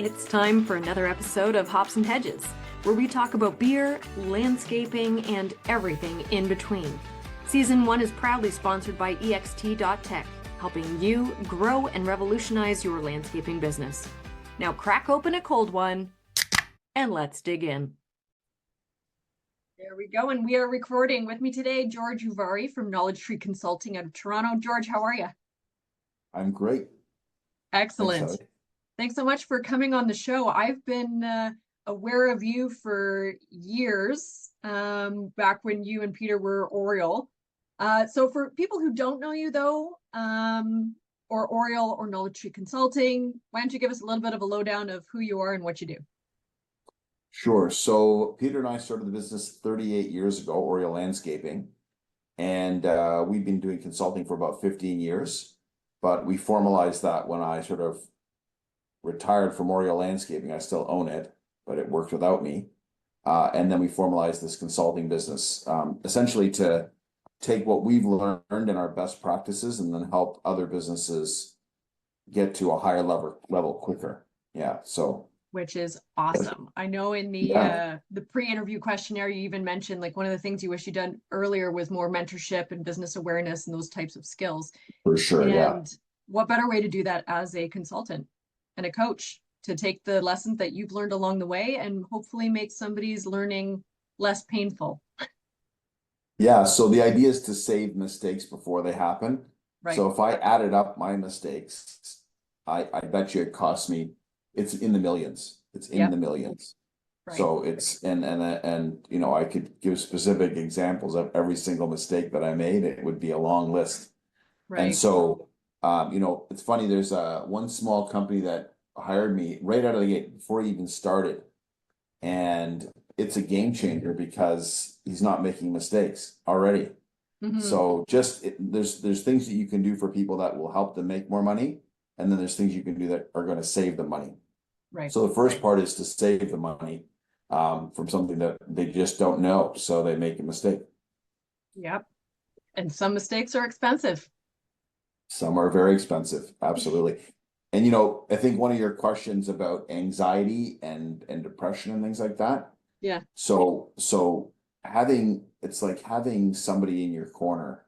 It's time for another episode of Hops and Hedges, where we talk about beer, landscaping, and everything in between. Season 1 is proudly sponsored by ext.tech, helping you grow and revolutionize your landscaping business. Now crack open a cold one, and let's dig in. There we go, and we are recording. With me today, George Uvari from Knowledge Tree Consulting out of Toronto. George, how are you? I'm great. Excellent. Thanks so much for coming on the show. I've been aware of you for years, back when you and Peter were Oriole. So for people who don't know you though, or Oriole or Knowledge Tree Consulting, why don't you give us a little bit of a lowdown of who you are and what you do? Sure. So Peter and I started the business 38 years ago, Oriole Landscaping, and we've been doing consulting for about 15 years, but we formalized that when I sort of retired from Oriole Landscaping. I still own it, but it worked without me. And then we formalized this consulting business, essentially to take what we've learned in our best practices and then help other businesses get to a higher level quicker. Yeah. So. Which is awesome. I know in the pre-interview questionnaire, you even mentioned like one of the things you wish you'd done earlier was more mentorship and business awareness and those types of skills. For sure. And what better way to do that as a consultant and a coach, to take the lessons that you've learned along the way and hopefully make somebody's learning less painful. Yeah. So the idea is to save mistakes before they happen. Right. So if I added up my mistakes, I bet you it cost me, it's in the millions. It's in the millions. Right. So it's, and you know, I could give specific examples of every single mistake that I made. It would be a long list. Right. And so, you know, it's funny, there's one small company that hired me right out of the gate before he even started. And it's a game changer because he's not making mistakes already. Mm-hmm. So just, there's things that you can do for people that will help them make more money. And then there's things you can do that are going to save them money. Right. So the first part is to save the money from something that they just don't know. So they make a mistake. Yep. And some mistakes are expensive. Some are very expensive. Absolutely. And, you know, I think one of your questions about anxiety and depression and things like that. Yeah. So it's like having somebody in your corner.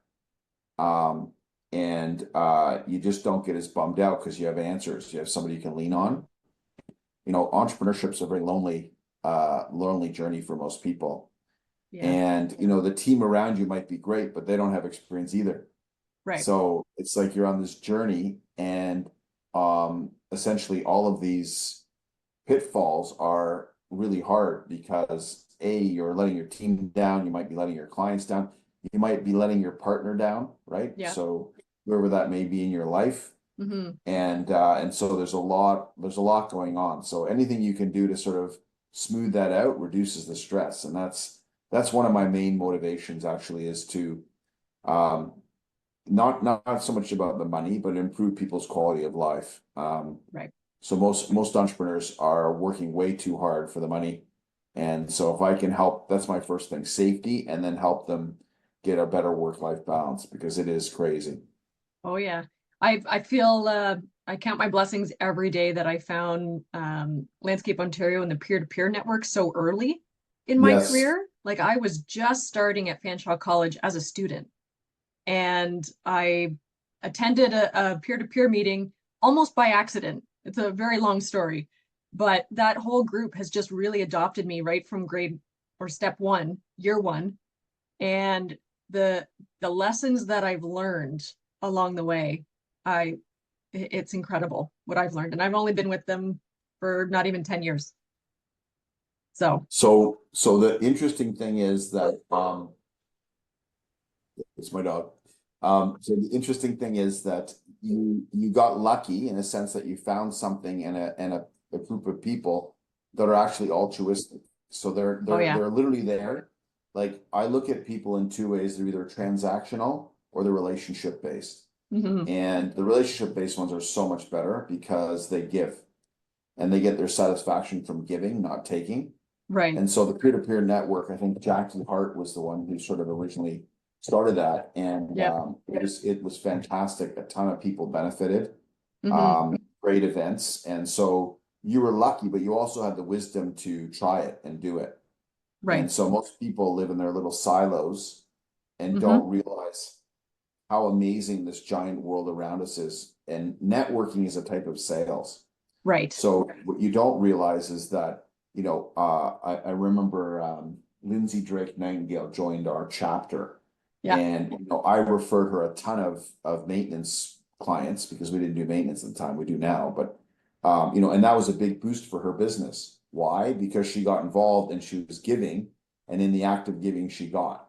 And you just don't get as bummed out because you have answers. You have somebody you can lean on. You know, entrepreneurship's a very lonely journey for most people. Yeah. And, you know, the team around you might be great, but they don't have experience either. Right. So it's like you're on this journey, and essentially all of these pitfalls are really hard because you're letting your team down. You might be letting your clients down. You might be letting your partner down, right? Yeah. So whoever that may be in your life. Mm-hmm. And so there's a lot going on. So anything you can do to sort of smooth that out reduces the stress. And that's one of my main motivations actually, is to not so much about the money, but improve people's quality of life. Right. So most entrepreneurs are working way too hard for the money. And so if I can help, that's my first thing, safety, and then help them get a better work-life balance, because it is crazy. Oh yeah. I feel I count my blessings every day that I found Landscape Ontario and the peer-to-peer network so early in my career. Like I was just starting at Fanshawe College as a student, and I attended a peer-to-peer meeting almost by accident. It's a very long story, but that whole group has just really adopted me right from step one, year one. And the lessons that I've learned along the way, it's incredible what I've learned. And I've only been with them for not even 10 years. So the interesting thing is that, it's my dog. So the interesting thing is that you got lucky in a sense that you found something in a group of people that are actually altruistic. So they're literally there. Like I look at people in two ways. They're either transactional or they're relationship based. Mm-hmm. And the relationship based ones are so much better because they give and they get their satisfaction from giving, not taking. Right. And so the peer-to-peer network, I think Jackie Hart was the one who sort of originally started that. And it was fantastic. A ton of people benefited. Mm-hmm. Great events. And so you were lucky, but you also had the wisdom to try it and do it. Right. And so most people live in their little silos and Mm-hmm. don't realize how amazing this giant world around us is. And networking is a type of sales. Right. So what you don't realize is that, I remember Lindsay Drake Nightingale joined our chapter. Yeah. And I referred her a ton of maintenance clients because we didn't do maintenance at the time. We do now, but and that was a big boost for her business. Why? Because she got involved and she was giving, and in the act of giving, she got.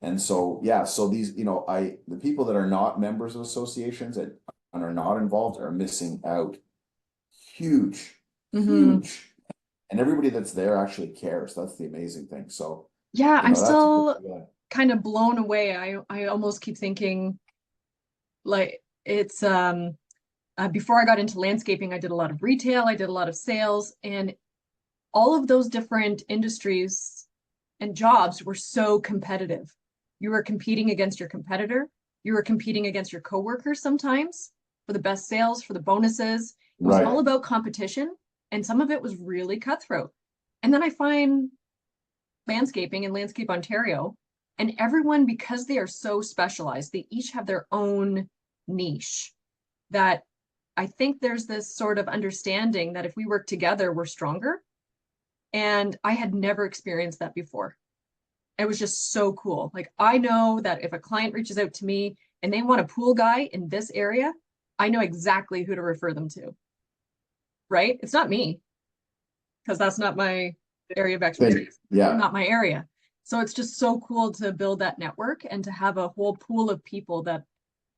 And so, yeah, so these, the people that are not members of associations and are not involved are missing out. Huge, Mm-hmm. huge. And everybody that's there actually cares. That's the amazing thing. So, Yeah, I'm that's a good still feeling. kind of blown away. I almost keep thinking like it's before I got into landscaping, I did a lot of retail, I did a lot of sales, and all of those different industries and jobs were so competitive. You were competing against your competitor, you were competing against your coworkers sometimes for the best sales, for the bonuses. It was all Right. about competition, and some of it was really cutthroat. And then I find landscaping in Landscape Ontario, and everyone, because they are so specialized, they each have their own niche that I think there's this sort of understanding that if we work together, we're stronger. And I had never experienced that before. It was just so cool. Like, I know that if a client reaches out to me and they want a pool guy in this area, I know exactly who to refer them to, right? It's not me, because that's not my area of expertise, Yeah. not my area. So it's just so cool to build that network and to have a whole pool of people that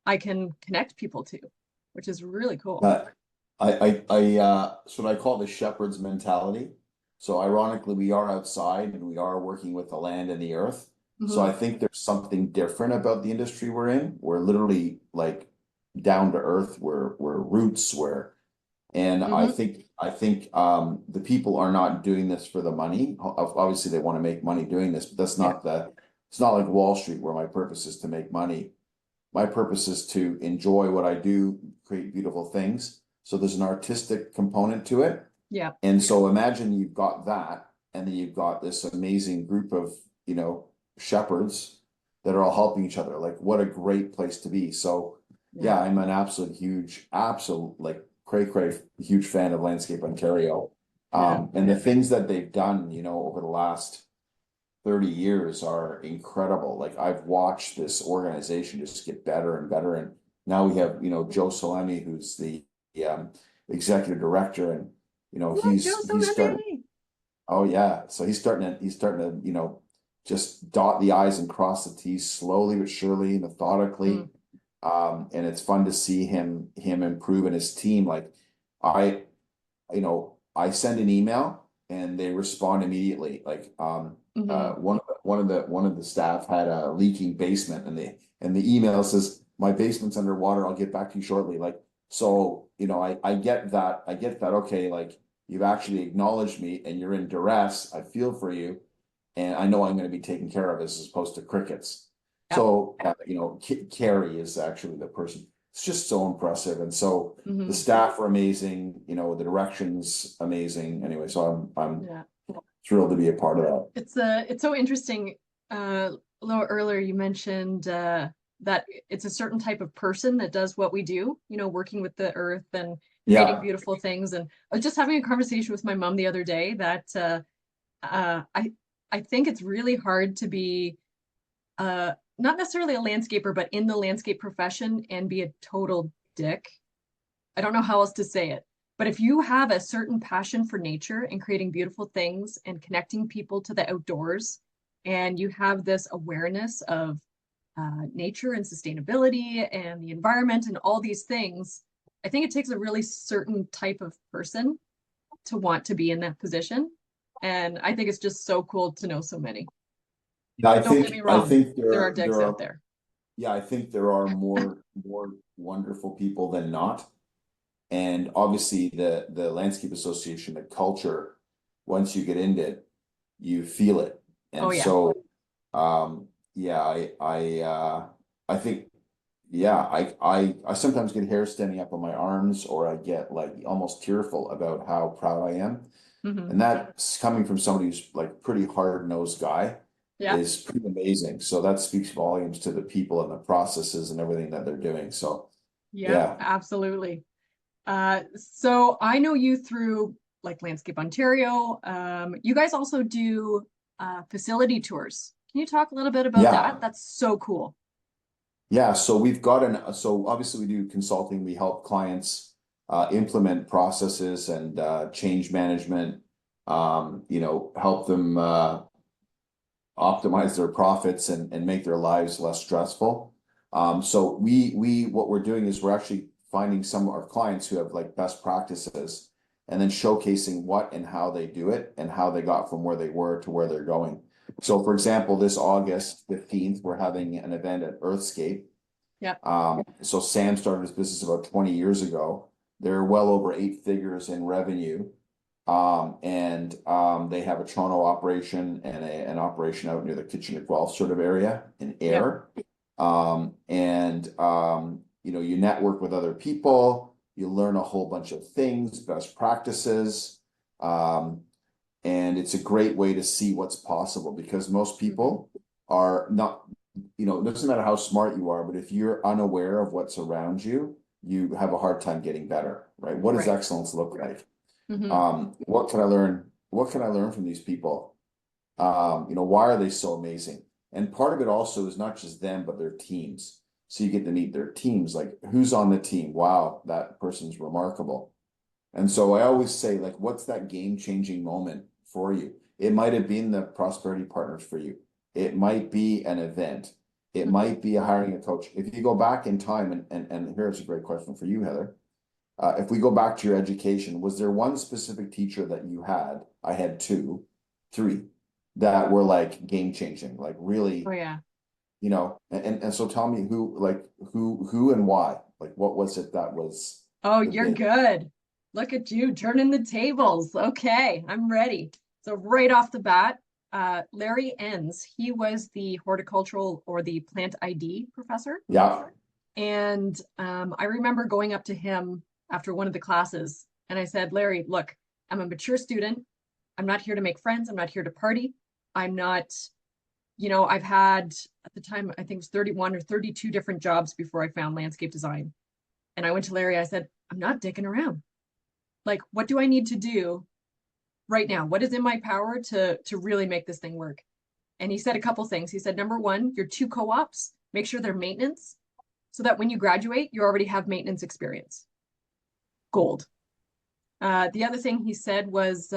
I can connect people to, which is really cool. So I call it the shepherd's mentality. So ironically, we are outside and we are working with the land and the earth. So Mm-hmm. I think there's something different about the industry we're in. We're literally like down to earth. We're roots. And Mm-hmm. I think the people are not doing this for the money. Obviously, they want to make money doing this, but that's Yeah. not it's not like Wall Street where my purpose is to make money. My purpose is to enjoy what I do, create beautiful things. So there's an artistic component to it. Yeah. And so imagine you've got that, and then you've got this amazing group of, shepherds that are all helping each other. Like, what a great place to be. So Yeah. yeah, I'm an absolute like cray huge fan of Landscape Ontario. Yeah. And the things that they've done, over the last 30 years are incredible. Like, I've watched this organization just get better and better. And now we have, Joe Salemi, who's the executive director, and Love Joe he's starting. Salemi. Oh yeah, so he's starting to just dot the i's and cross the t's slowly but surely, methodically. Mm. And it's fun to see him improve in his team. Like, I I send an email and they respond immediately. Like, Mm-hmm. one of the staff had a leaking basement, and the email says, "My basement's underwater. I'll get back to you shortly." Like, so I get that. Okay, like, you've actually acknowledged me and you're in duress. I feel for you, and I know I'm going to be taken care of, as opposed to crickets. Yeah. So Carrie is actually the person. It's just so impressive, and so Mm-hmm. the staff are amazing. The direction's amazing. Anyway, so I'm Yeah. thrilled to be a part of that. It's so interesting. A little earlier you mentioned that it's a certain type of person that does what we do, working with the earth and creating Yeah, beautiful things. And I was just having a conversation with my mom the other day that I think it's really hard to be not necessarily a landscaper, but in the landscape profession and be a total dick. I don't know how else to say it. But if you have a certain passion for nature and creating beautiful things and connecting people to the outdoors, and you have this awareness of nature and sustainability and the environment and all these things, I think it takes a really certain type of person to want to be in that position. And I think it's just so cool to know so many. yeah. I Don't get think me I wrong, think there are there dicks out are there. yeah, I think there are more wonderful people than not. And obviously the Landscape Association, the culture, once you get into it, you feel it. Oh, And yeah. so yeah, I think yeah, I sometimes get hair standing up on my arms, or I get like almost tearful about how proud I am. Hmm. And that's coming from somebody who's like pretty hard-nosed guy Yeah. is pretty amazing. So that speaks volumes to the people and the processes and everything that they're doing. So Yeah, yeah. absolutely. So I know you through like Landscape Ontario. You guys also do facility tours. Can you talk a little bit about that? Yeah. That's so cool. Yeah. So we've got so obviously we do consulting. We help clients implement processes and change management, help them optimize their profits and make their lives less stressful. So what we're doing is we're actually finding some of our clients who have like best practices and then showcasing what and how they do it and how they got from where they were to where they're going. So for example, this August 15th, we're having an event at Earthscape. Yeah. So Sam started his business about 20 years ago. They're well over 8 figures in revenue. They have a Toronto operation and an operation out near the Kitchener-Guelph sort of area in Yeah. Ayr. You network with other people, you learn a whole bunch of things, best practices. And it's a great way to see what's possible because most people are not, it doesn't matter how smart you are, but if you're unaware of what's around you, you have a hard time getting better, right? What does Right. excellence look like? Hmm. What can I learn? What can I learn from these people? Why are they so amazing? And part of it also is not just them, but their teams. So you get to meet their teams, like who's on the team? Wow, that person's remarkable. And so I always say, like, what's that game-changing moment for you? It might have been the prosperity partners for you. It might be an event. It might be hiring a coach. If you go back in time, and here's a great question for you, Heather. If we go back to your education, was there one specific teacher that you had? I had two, three that were like game changing, like Oh really, yeah. and so tell me who and why? Like what was it that was Oh, the you're big? good. Look at you turning the tables. Okay, I'm ready. So right off the bat, Larry Enns, he was the horticultural or the plant ID professor. Yeah, And I remember going up to him after one of the classes and I said, Larry, look, I'm a mature student. I'm not here to make friends. I'm not here to party. I'm not, I've had at the time, I think it was 31 or 32 different jobs before I found landscape design. And I went to Larry, I said, I'm not dicking around. Like, what do I need to do right now? What is in my power to really make this thing work? And he said a couple things. He said, number one, your two co-ops, make sure they're maintenance so that when you graduate, you already have maintenance experience. Gold. The other thing he said was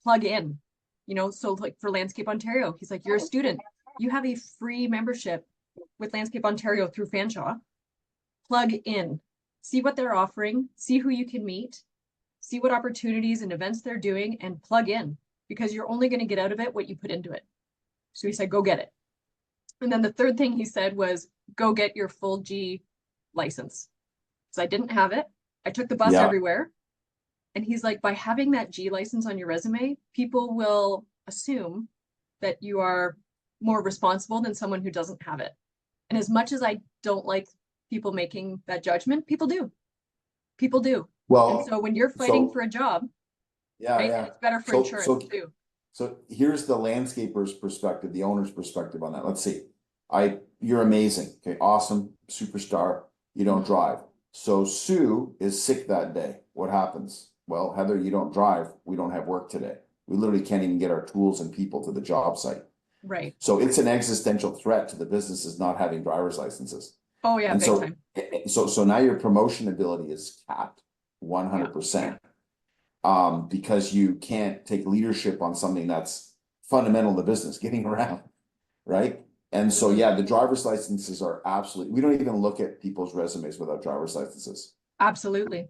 plug in, so like for Landscape Ontario, he's like, you're a student, you have a free membership with Landscape Ontario through Fanshawe. Plug in, see what they're offering, see who you can meet, see what opportunities and events they're doing, and plug in because you're only going to get out of it what you put into it. So he said, go get it. And then the third thing he said was, go get your full G license. So I didn't have it. I took the bus yeah. everywhere. And he's like, by having that G license on your resume, people will assume that you are more responsible than someone who doesn't have it. And as much as I don't like people making that judgment, people do. People do. And Well, so when you're fighting so for a job, yeah, right, yeah. it's better for So insurance so too. so here's the landscaper's perspective, the owner's perspective on that. Let's see. You're amazing. Okay, awesome, superstar. You don't Mm-hmm. drive. So Sue is sick that day. What happens? Well, Heather, you don't drive. We don't have work today. We literally can't even get our tools and people to the job site. Right. So it's an existential threat to the businesses not having driver's licenses. Oh yeah, And big so, time. so now your promotion ability is capped Yeah. 100%. Because you can't take leadership on something that's fundamental to business, getting around, right? And so, Mm-hmm. yeah, the driver's licenses are absolutely, we don't even look at people's resumes without driver's licenses. Absolutely.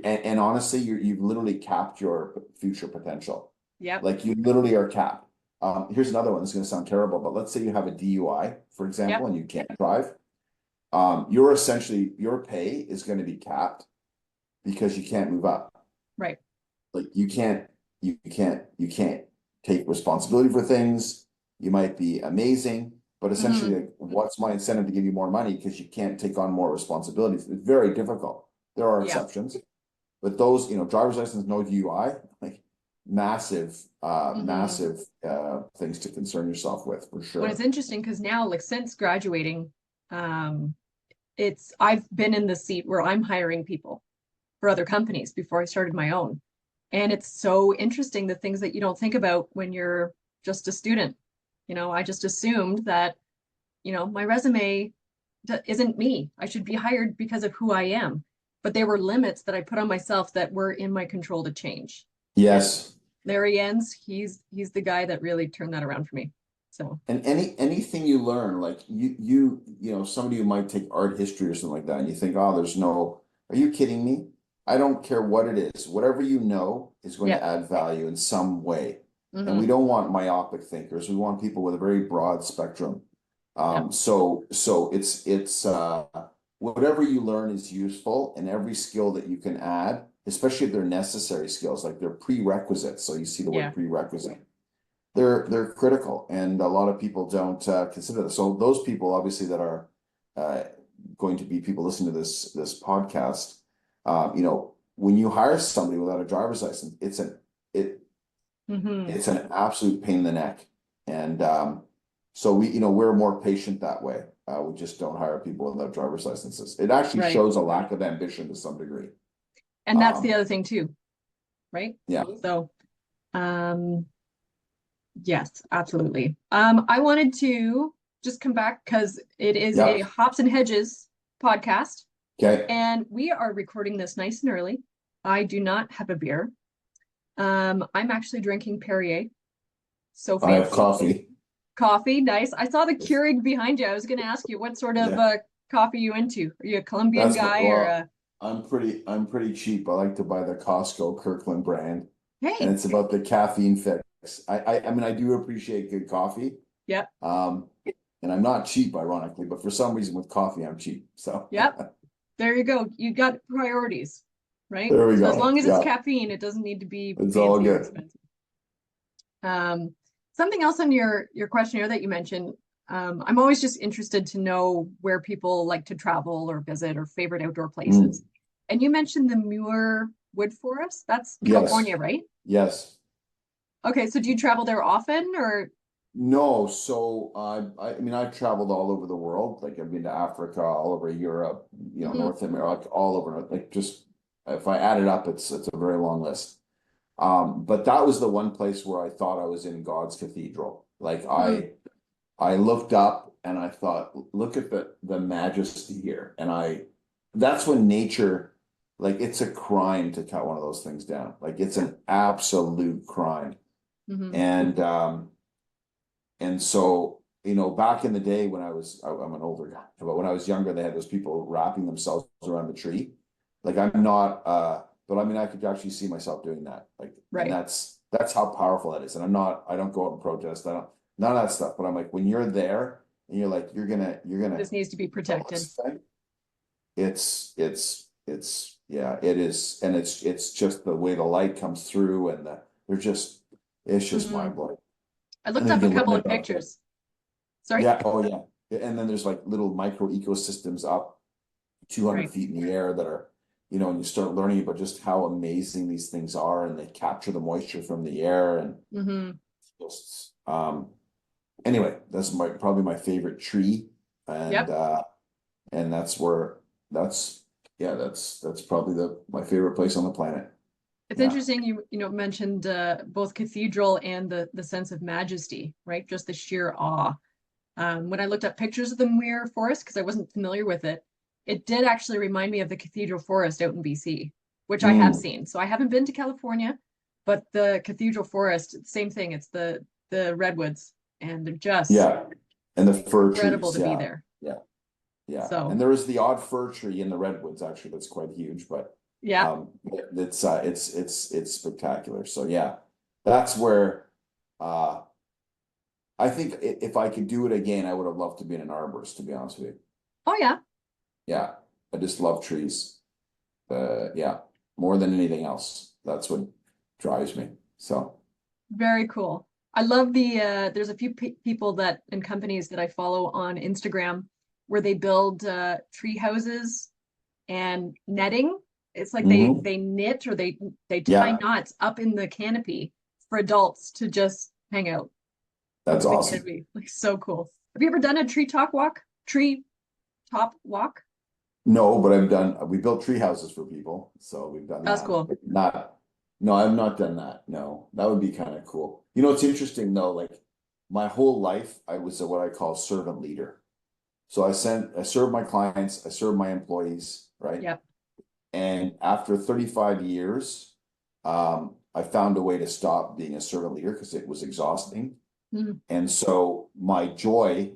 And honestly, you've literally capped your future potential. Yep. Like you literally are capped. Here's another one that's going to sound terrible, but let's say you have a DUI, for example, Yep. and you can't drive. Your pay is going to be capped because you can't move up. Right. Like you can't take responsibility for things. You might be amazing, but essentially, like, what's my incentive to give you more money because you can't take on more responsibilities? It's very difficult. There are Yeah. exceptions, but those, driver's license, no DUI, like massive, massive things to concern yourself with, for sure. Well, it's interesting because now, like, since graduating, I've been in the seat where I'm hiring people for other companies before I started my own. And it's so interesting, the things that you don't think about when you're just a student. I just assumed that, my resume isn't me. I should be hired because of who I am. But there were limits that I put on myself that were in my control to change. Yes. Larry Enns, he's the guy that really turned that around for me. So, and anything you learn, like somebody who might take art history or something like that, and you think, oh, are you kidding me? I don't care what it is. Whatever you know is going to add value in some way. And we don't want myopic thinkers. We want people with a very broad spectrum. So it's whatever you learn is useful, and every skill that you can add, especially if they're necessary skills, like they're prerequisites. So you see the word prerequisite. They're critical, and a lot of people don't consider this. So those people, obviously, that are going to be people listening to this podcast, when you hire somebody without a driver's license, it's an absolute pain in the neck, and so we're more patient that way. We just don't hire people without driver's licenses. It actually shows a lack of ambition to some degree, and that's the other thing too, right? Yeah. So, yes, absolutely. I wanted to just come back because it is a Hops and Hedges podcast. Okay. And we are recording this nice and early. I do not have a beer. I'm actually drinking Perrier. So fancy. I have coffee. Coffee, nice. I saw the Keurig behind you. I was going to ask you what sort of coffee you into. Are you a Colombian guy or a... I'm pretty cheap. I like to buy the Costco Kirkland brand. Hey. And it's about the caffeine fix. I mean, I do appreciate good coffee. Yep. And I'm not cheap, ironically, but for some reason with coffee, I'm cheap. So yep. There you go. You got priorities, right? There we go. As long as it's caffeine, it doesn't need to be it's all good. Something else on your questionnaire that you mentioned, I'm always just interested to know where people like to travel or visit or favorite outdoor places. And you mentioned the Muir Wood Forest. That's California, right? Yes. Okay, so do you travel there often or? No, so I mean, I've traveled all over the world. Like I've been to Africa, all over Europe, North America, all over. Like just if I add it up, it's a very long list. But that was the one place where I thought I was in God's cathedral. Like I looked up and I thought, look at the majesty here. And that's when nature, like it's a crime to cut one of those things down. Like it's an absolute crime. And so, back in the day when I'm an older guy, but when I was younger, they had those people wrapping themselves around the tree. Like I'm not, but I mean, I could actually see myself doing that. Like, and that's how powerful that is. And I don't go out and protest. None of that stuff. But I'm like, when you're there and you're like, you're gonna. This needs to be protected. It's yeah, it is. And it's just the way the light comes through and it's just mind blowing. I looked up a couple of pictures. Sorry? Yeah. Oh, yeah. And then there's like little micro ecosystems up 200 feet in the air that are, and you start learning about just how amazing these things are, and they capture the moisture from the air. And just, anyway, that's probably my favorite tree. And, and that's probably my favorite place on the planet. It's interesting you mentioned both cathedral and the sense of majesty, right? Just the sheer awe. When I looked up pictures of the Muir Forest, because I wasn't familiar with it, it did actually remind me of the Cathedral Forest out in BC, which I have seen. So I haven't been to California, but the Cathedral Forest, same thing. It's the redwoods, and they're just and the fir trees. Incredible to be there. Yeah. So, and there is the odd fir tree in the redwoods actually that's quite huge, but it's spectacular. So yeah, that's where I think if I could do it again, I would have loved to be an arborist, to be honest with you. Oh yeah. Yeah, I just love trees. More than anything else. That's what drives me. So very cool. I love there's a few people that and companies that I follow on Instagram where they build tree houses and netting. It's like Hmm. they knit or they tie Yeah, knots up in the canopy for adults to just hang out that's in the awesome. canopy. Like so cool. Have you ever done a tree top walk? Tree top walk? No, but we built tree houses for people, so we've done That was that. cool. Not, no, I've not done that. No, that would be kind of cool. You know, it's interesting though, like my whole life, I was what I call servant leader. So I served my clients, I served my employees, right? Yeah. And after 35 years, I found a way to stop being a servant leader because it was exhausting. Mhm. And so my joy,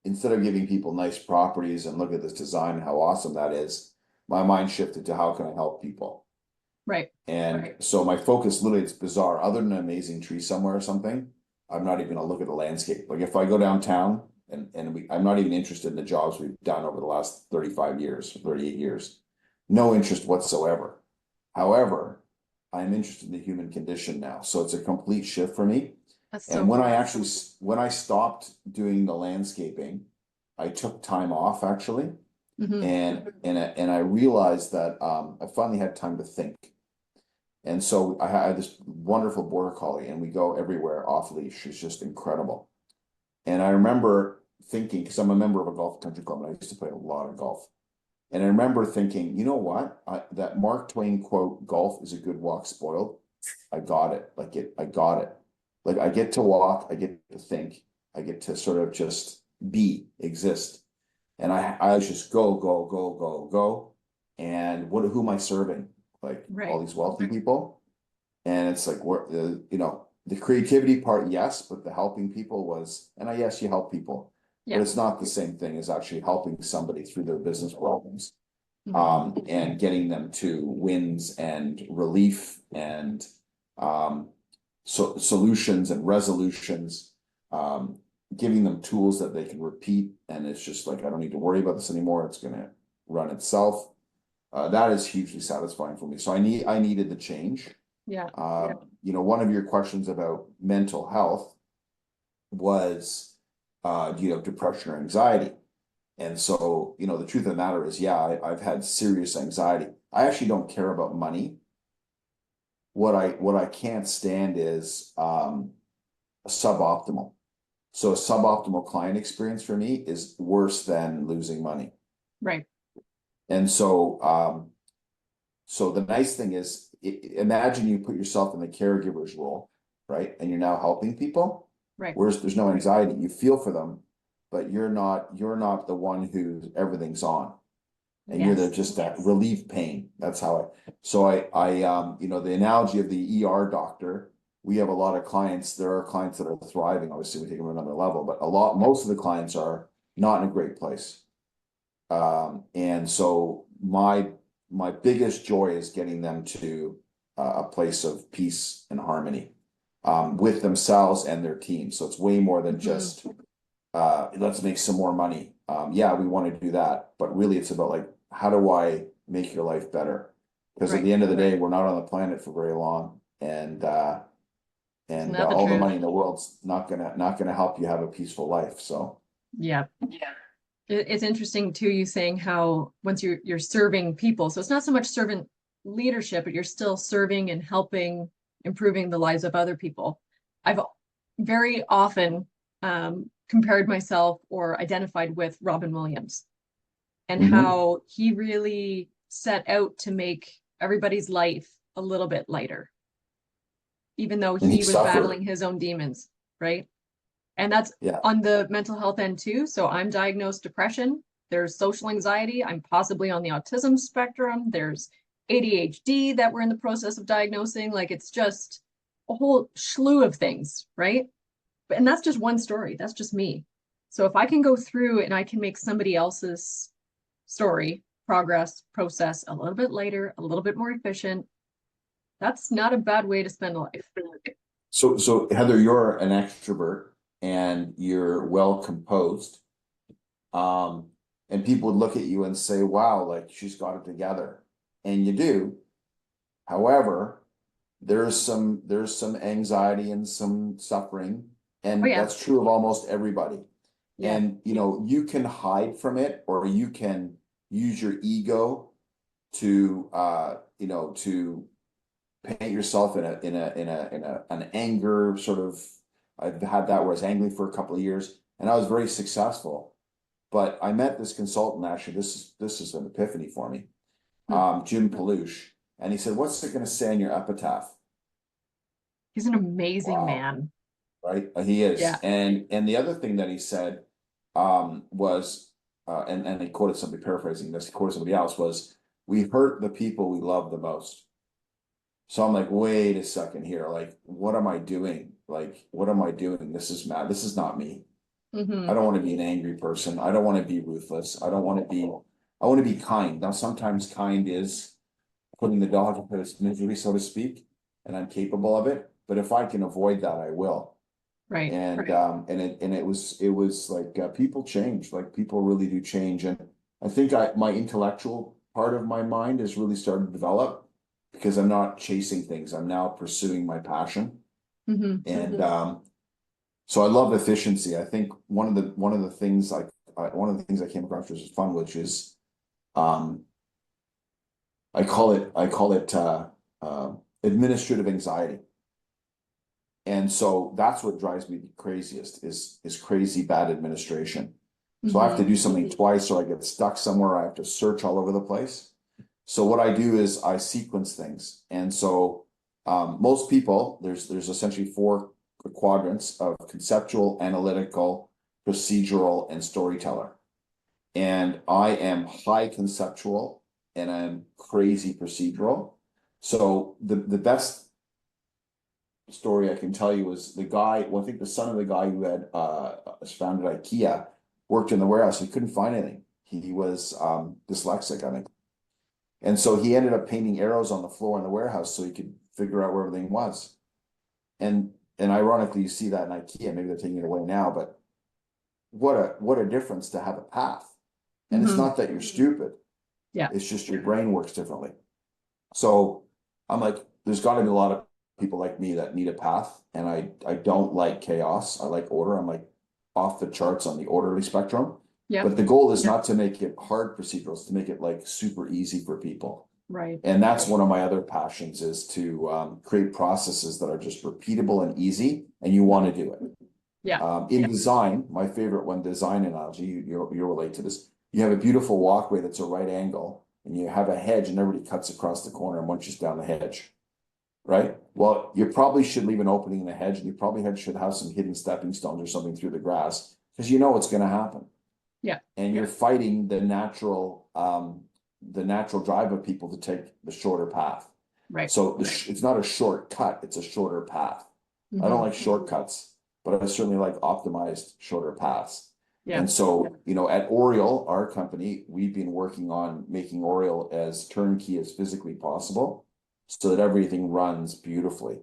instead of giving people nice properties and look at this design, how awesome that is, my mind shifted to how can I help people? Right. And so my focus literally, it's bizarre. Other than an amazing tree somewhere or something, I'm not even gonna look at the landscape. Like if I go downtown I'm not even interested in the jobs we've done over the last 35 years, 38 years. No interest whatsoever. However, I'm interested in the human condition now. So it's a complete shift for me. That's so And when I cool. actually, when I stopped doing the landscaping, I took time off actually. Hmm. And I realized that I finally had time to think. And so I had this wonderful border collie, and we go everywhere off leash. She's just incredible. And I remember thinking, because I'm a member of a golf country club, and I used to play a lot of golf. And I remember thinking, you know what? That Mark Twain quote, "Golf is a good walk spoiled." I got it. I got it. Like I get to walk, I get to think, I get to sort of just be, exist. And I just go, go, go, go, go. And who am I serving? Like all Right. these wealthy people. And it's like where the creativity part, yes, but the helping people was, and yes, you help people, but Yeah. it's not the same thing as actually helping somebody through their business problems, Mhm. and getting them to wins and relief and solutions and resolutions, um, giving them tools that they can repeat. And it's just like, I don't need to worry about this anymore. It's going to run itself. That is hugely satisfying for me. So I needed the change. Yeah. One of your questions about mental health was, do you have depression or anxiety? And so, the truth of the matter is, yeah, I've had serious anxiety. I actually don't care about money. What I can't stand is suboptimal. So a suboptimal client experience for me is worse than losing money. Right. And so the nice thing is, imagine you put yourself in the caregiver's role, right? And you're now helping people, Right. whereas there's no anxiety. You feel for them, but you're not the one who everything's on. And you're there Yes. just to relieve pain. That's how the analogy of the ER doctor, we have a lot of clients. There are clients that are thriving. Obviously, we take them to another level, but most of the clients are not in a great place. And so my biggest joy is getting them to a place of peace and harmony, with themselves and their team. So it's way more than Hmm. just let's make some more money. Yeah, we want to do that, but really it's about like, how do I make your life better? Because at Right. the end of the day, we're not on the planet for very long, and Isn't that the all the truth? money in the world's not gonna help you have a peaceful life. So Yeah. It's interesting too, you saying how once you're serving people, so it's not so much servant leadership, but you're still serving and helping improving the lives of other people. I've very often compared myself or identified with Robin Williams and mhm. how he really set out to make everybody's life a little bit lighter, even though And he he was suffered. battling his own demons, right? And that's Yeah, on the mental health end too. So I'm diagnosed depression. There's social anxiety. I'm possibly on the autism spectrum. There's ADHD that we're in the process of diagnosing. Like it's just a whole slew of things, right? And that's just one story. That's just me. So if I can go through and I can make somebody else's story, progress, process a little bit later, a little bit more efficient, that's not a bad way to spend life. so Heather, you're an extrovert and you're well composed. Um, and people would look at you and say, wow, like she's got it together. And you do. However, there's some anxiety and some suffering, Oh and yeah. that's true of almost everybody. Yeah. And you can hide from it, or you can use your ego to to paint yourself in an anger sort of. I've had that where I was angry for a couple of years, and I was very successful. But I met this consultant, actually. This is an epiphany for me. Hmm. Jim Palouche, and he said, "What's it going to say in your epitaph?" He's an amazing Wow, man. right? He is. Yeah. And the other thing that he said was, and he quoted somebody, paraphrasing this, he quoted somebody else, was, "We hurt the people we love the most." So I'm like, wait a second here. Like, what am I doing? Like, what am I doing? This is mad. This is not me. I Hmm. don't want to be an angry person. I don't want to be ruthless. I want to be kind. Now, sometimes kind is putting the dog in his misery, so to speak, and I'm capable of it. But if I can avoid that, I will. Right. And it was like people change. Like people really do change. And I think my intellectual part of my mind has really started to develop because I'm not chasing things. I'm now pursuing my passion. Hmm. And so I love efficiency. I think one of the things I came across which is fun, which is um I call it administrative anxiety. And so that's what drives me the craziest is crazy bad administration. So I have to Hmm. do something twice, or I get stuck somewhere. I have to search all over the place. So what I do is I sequence things. And so most people, there's essentially four quadrants of conceptual, analytical, procedural, and storyteller. And I am high conceptual and I'm crazy procedural. So the best story I can tell you was the guy, well, I think the son of the guy who had founded IKEA worked in the warehouse. He couldn't find anything. He was dyslexic, I think. And so he ended up painting arrows on the floor in the warehouse so he could figure out where everything was. And ironically, you see that in IKEA. Maybe they're taking it away now, but what a difference to have a path. And it's Hmm. not that you're stupid. Yeah. It's just your brain works differently. So I'm like, there's got to be a lot of people like me that need a path, and I don't like chaos. I like order. I'm like off the charts on the orderly spectrum. Yep. But the goal is not to make it hard procedurals, to make it like super easy for people. Right. And that's one of my other passions is to create processes that are just repeatable and easy, and you want to do it. Yeah. In design, my favorite one, design analogy, you'll relate to this. You have a beautiful walkway that's a right angle, and you have a hedge, and everybody cuts across the corner and munches down the hedge, right? Well, you probably should leave an opening in the hedge, and you probably should have some hidden stepping stones or something through the grass because you know what's going to happen. Yeah. And you're fighting the natural drive of people to take the shorter path. Right. So it's not a shortcut; it's a shorter path. I don't Hmm. like shortcuts, but I certainly like optimized shorter paths. Yeah. And so, at Oriole, our company, we've been working on making Oriole as turnkey as physically possible so that everything runs beautifully.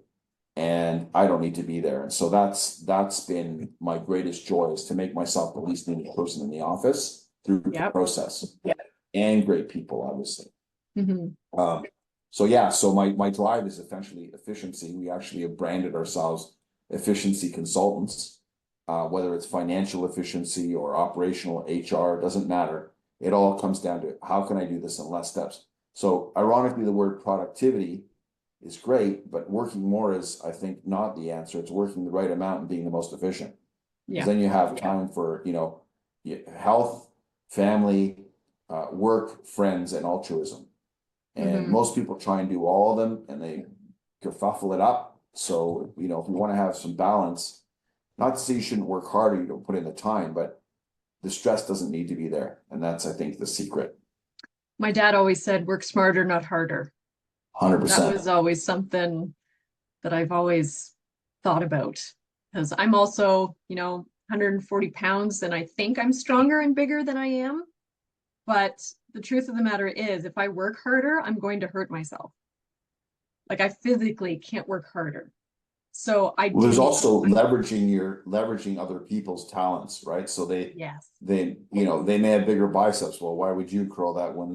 And I don't need to be there. And so that's been my greatest joy is to make myself the least needed person in the office through Yep. process. Yeah. And great people, obviously. Hmm. So yeah, so my drive is essentially efficiency. We actually have branded ourselves efficiency consultants, whether it's financial efficiency or operational HR, doesn't matter. It all comes down to how can I do this in less steps? So ironically, the word productivity is great, but working more is, I think, not the answer. It's working the right amount and being the most efficient. Because Yeah. then you have time for, health, family, work, friends, and altruism. And Hmm. most people try and do all of them and they kerfuffle it up. So, if you want to have some balance, not to say you shouldn't work harder, you don't put in the time, but the stress doesn't need to be there. And that's, I think, the secret. My dad always said, work smarter, not harder. That 100%. was always something that I've always thought about because I'm also, 140 pounds and I think I'm stronger and bigger than I am. But the truth of the matter is, if I work harder, I'm going to hurt myself. Like I physically can't work harder. So I Well, there's do, also leveraging other people's talents, right? So yes, they may have bigger biceps. Well, why would you curl that when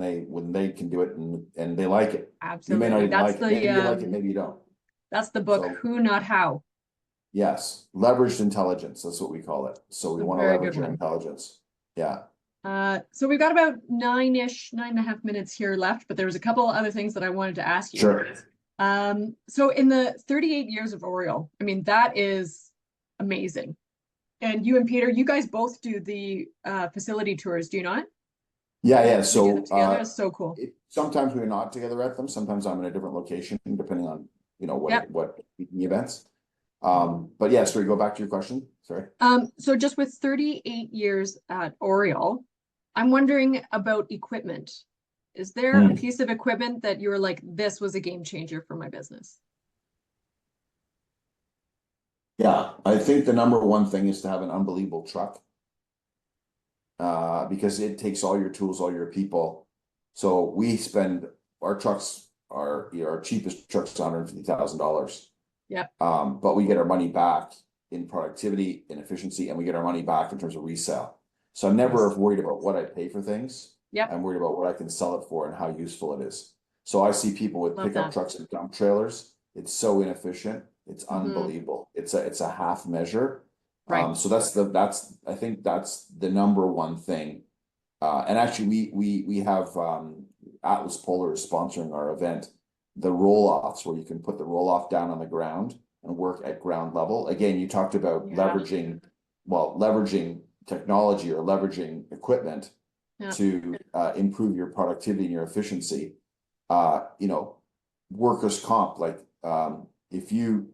they can do it and they like it? You may not absolutely. even That's like it. the Maybe you like it, maybe you don't. That's the book, So Who Not How. yes, leveraged intelligence. That's what we call it. So we A want to very good leverage your one. intelligence. Yeah. So we've got about 9.5 minutes here left, but there was a couple other things that I wanted to ask you. Sure. So in the 38 years of Oriole, I mean, that is amazing. And you and Peter, you guys both do the facility tours, do you not? Yeah, yeah. You do them together. It's so cool. Sometimes we're not together at them. Sometimes I'm in a different location, depending on, Yep. what events. But yeah, sorry, go back to your question. Sorry. So just with 38 years at Oriole, I'm wondering about equipment. Is there a piece of equipment that you were like, this was a game changer for my business? Yeah, I think the number one thing is to have an unbelievable truck. Because it takes all your tools, all your people. So we spend our trucks are our cheapest trucks $150,000. Yeah. But we get our money back in productivity and efficiency, and we get our money back in terms of resale. So I'm never worried about what I pay for things. Yep. I'm worried about what I can sell it for and how useful it is. So I see people with pickup trucks and dump trailers. It's so inefficient. It's unbelievable. It's a half measure. Right. So I think that's the number one thing. And actually we have Atlas Polar is sponsoring our event, the roll-offs, where you can put the roll-off down on the ground and work at ground level. Again, you talked about leveraging technology or leveraging equipment to improve your productivity and your efficiency. Workers' comp, like if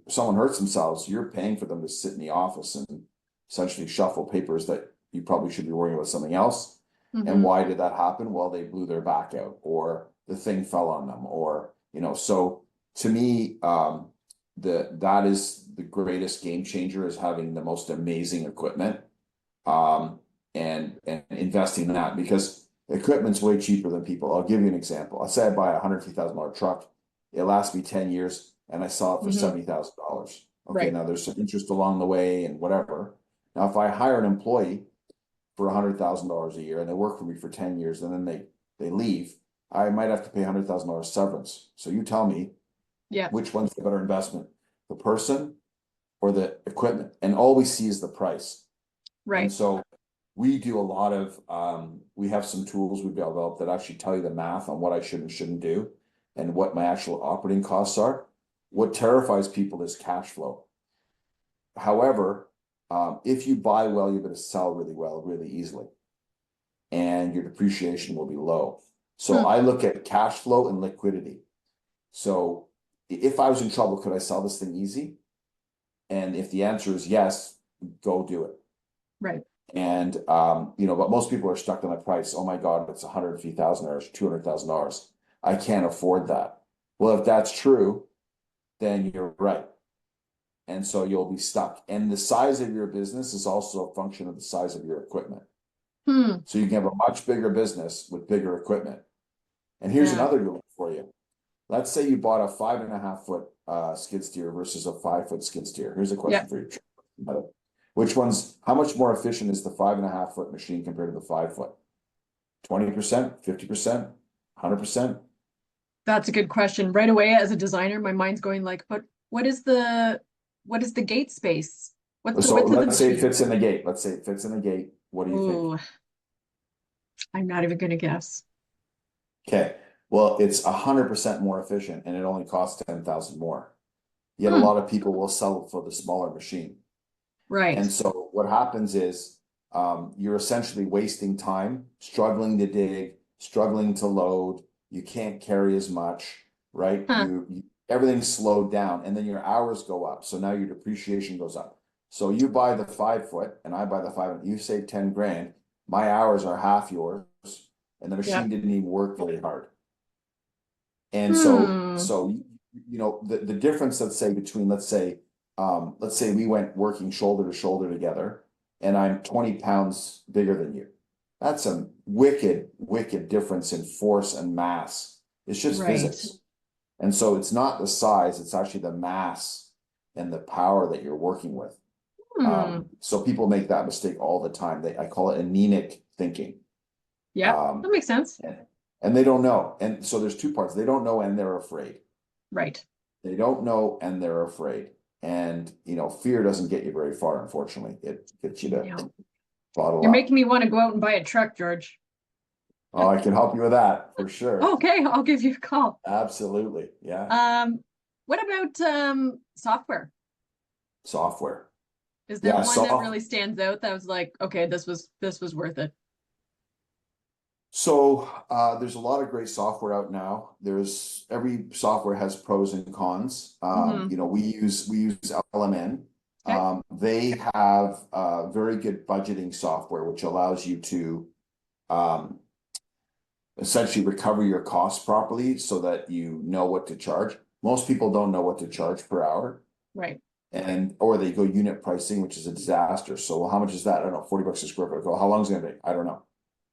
someone hurts themselves, you're paying for them to sit in the office and essentially shuffle papers that you probably should be worrying about something else. And why did that happen? Well, they blew their back out, or the thing fell on them, or so to me, that is the greatest game changer, is having the most amazing equipment, and investing in that, because equipment's way cheaper than people. I'll give you an example. Let's say I buy a $150,000 truck. It lasts me 10 years and I sell it for $70,000. Okay, now there's some interest along the way and whatever. Now, if I hire an employee for $100,000 a year and they work for me for 10 years and then they leave, I might have to pay $100,000 severance. So you tell me, which one's the better investment, the person or the equipment? And all we see is the price. Right. And so we do a lot of, we have some tools we've developed that actually tell you the math on what I should and shouldn't do and what my actual operating costs are. What terrifies people is cash flow. However, if you buy well, you're going to sell really well, really easily, and your depreciation will be low. So I look at cash flow and liquidity. So if I was in trouble, could I sell this thing easy? And if the answer is yes, go do it. Right. And but most people are stuck on a price. Oh my God, it's $150,000 or $200,000. I can't afford that. Well, if that's true, then you're right. And so you'll be stuck. And the size of your business is also a function of the size of your equipment. So you can have a much bigger business with bigger equipment. And here's another good one for you. Let's say you bought a 5.5-foot skid steer versus a 5-foot skid steer. Here's a question for you. How much more efficient is the 5.5-foot machine compared to the 5-foot? 20%, 50%, 100%? That's a good question. Right away, as a designer, my mind's going like, but what is the gate space? What's the width of the let's say machine? it fits in the gate. Let's say it fits in the gate. What do you think? I'm not even gonna guess. Okay. Well, it's 100% more efficient and it only costs 10,000 more. Yet a lot of people will sell it for the smaller machine. Right. And so what happens is you're essentially wasting time, struggling to dig, struggling to load. You can't carry as much, right? Everything's slowed down, and then your hours go up. So now your depreciation goes up. So you buy the 5-foot and I buy the 5, you save 10 grand. My hours are half yours, and the machine didn't even work very hard. And so the difference, let's say we went working shoulder to shoulder together, and I'm 20 pounds bigger than you. That's a wicked, wicked difference in force and mass. It's just physics. And so it's not the size, it's actually the mass and the power that you're working with. So people make that mistake all the time. I call it anemic thinking. Yeah, that makes sense. And they don't know. And so there's two parts. They don't know and they're afraid. Right. They don't know and they're afraid. And, fear doesn't get you very far, unfortunately. It gets you to No. bottle You're up. making me want to go out and buy a truck, George. Oh, I can help you with that for sure. Okay, I'll give you a call. Absolutely. Yeah. What about software? Software. Is there Yeah. one that really stands out that was like, okay, this was worth it? So there's a lot of great software out now. Every software has pros and cons. We use LMN. Okay. They have very good budgeting software, which allows you to um, essentially recover your costs properly so that you know what to charge. Most people don't know what to charge per hour. Right. Or they go unit pricing, which is a disaster. So, well, how much is that? I don't know, 40 bucks a square foot. How long is it gonna take? I don't know.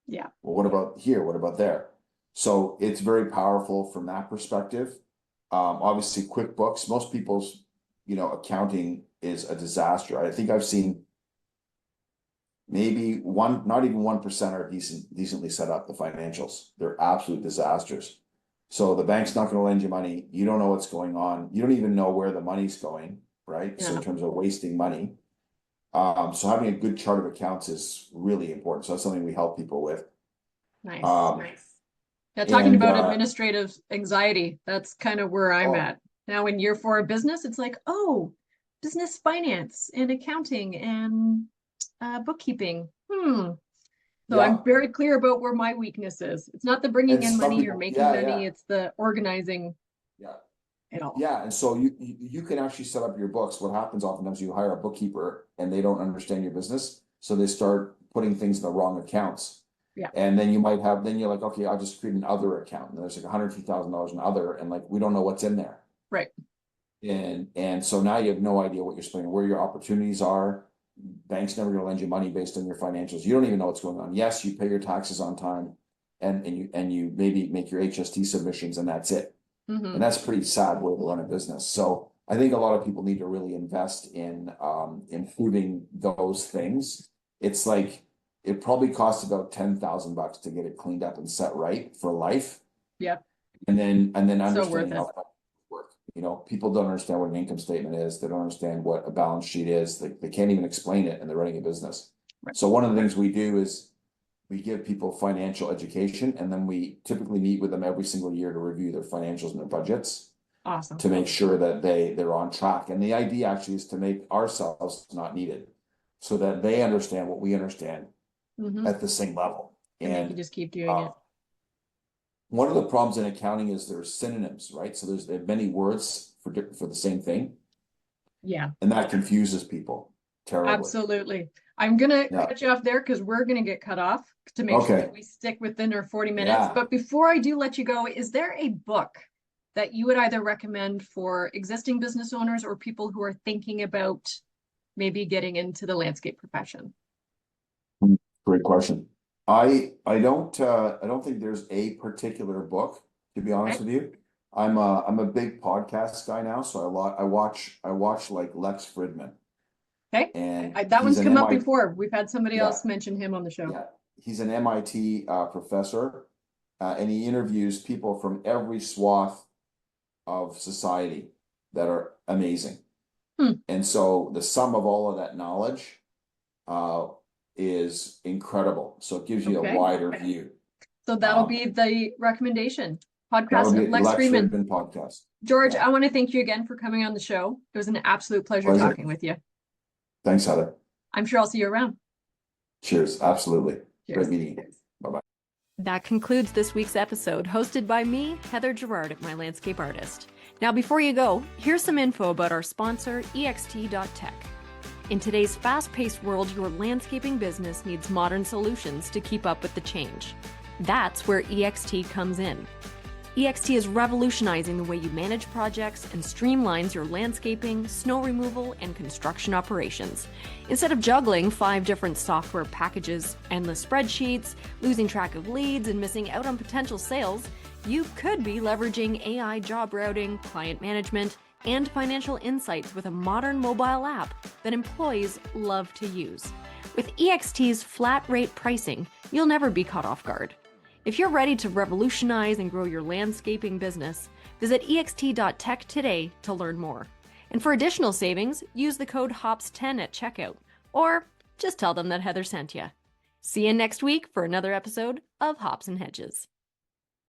Yeah. Well, what about here? What about there? So it's very powerful from that perspective. Obviously QuickBooks, most people's, accounting is a disaster. I think I've seen maybe not even 1% are decently set up, the financials. They're absolute disasters. So the bank's not going to lend you money. You don't know what's going on. You don't even know where the money's going, right? Yeah. So in terms of wasting money. So having a good chart of accounts is really important. So that's something we help people with. Nice. Yeah, talking about administrative anxiety, that's kind of where I'm at. Now in year 4 of business, it's like, oh, business finance and accounting and bookkeeping. So I'm very clear about where my weakness is. It's not the bringing in money or making money, it's the organizing it all. Yeah, and so you can actually set up your books. What happens oftentimes, you hire a bookkeeper and they don't understand your business, so they start putting things in the wrong accounts. Yeah. And then you're like, okay, I'll just create an other account. And there's like $150,000 in other, and like we don't know what's in there. Right. And so now you have no idea what you're spending, where your opportunities are. Bank's never gonna lend you money based on your financials. You don't even know what's going on. Yes, you pay your taxes on time and you maybe make your HST submissions and that's it. And that's a pretty sad way to run a business. So I think a lot of people need to really invest in improving those things. It's like it probably costs about $10,000 to get it cleaned up and set right for life. Yeah. And then So understanding how that works. People don't understand what an income statement is. They don't understand what a balance sheet is. They can't even explain it, and they're running a business. Right. So one of the things we do is we give people financial education, and then we typically meet with them every single year to review their financials and their budgets. Awesome. To make sure that they're on track. And the idea actually is to make ourselves not needed, so that they understand what we understand at the same level. And they can just keep doing it. One of the problems in accounting is there's synonyms, right? So there's many words for the same thing. Yeah. And that confuses people terribly. Absolutely. I'm gonna cut you off there because we're gonna get cut off to make sure that we stick within our 40 minutes. Yeah. But before I do let you go, is there a book that you would either recommend for existing business owners or people who are thinking about maybe getting into the landscape profession? Great question. I don't think there's a particular book, to be honest with you. I'm a big podcast guy now, so I watch like Lex Fridman. Okay. And that one's come up before. We've had somebody else mention him on the show. Yeah. He's an MIT professor, and he interviews people from every swath of society that are amazing. And so the sum of all of that knowledge is incredible. So it gives you a wider view. So that'll be the recommendation. Podcast of Lex Fridman podcast. George, I want to thank you again for coming on the show. It was an absolute pleasure talking with you. Thanks, Heather. I'm sure I'll see you around. Cheers. Absolutely. Cheers. Great meeting you. Bye-bye. That concludes this week's episode, hosted by me, Heather Gerard at My Landscape Artist. Now, before you go, here's some info about our sponsor, ext.tech. In today's fast-paced world, your landscaping business needs modern solutions to keep up with the change. That's where EXT comes in. EXT is revolutionizing the way you manage projects and streamlines your landscaping, snow removal, and construction operations. Instead of juggling 5 different software packages, endless spreadsheets, losing track of leads, and missing out on potential sales, you could be leveraging AI job routing, client management, and financial insights with a modern mobile app that employees love to use. With EXT's flat rate pricing, you'll never be caught off guard. If you're ready to revolutionize and grow your landscaping business, visit ext.tech today to learn more. And for additional savings, use the code HOPS10 at checkout, or just tell them that Heather sent you. See you next week for another episode of Hops and Hedges.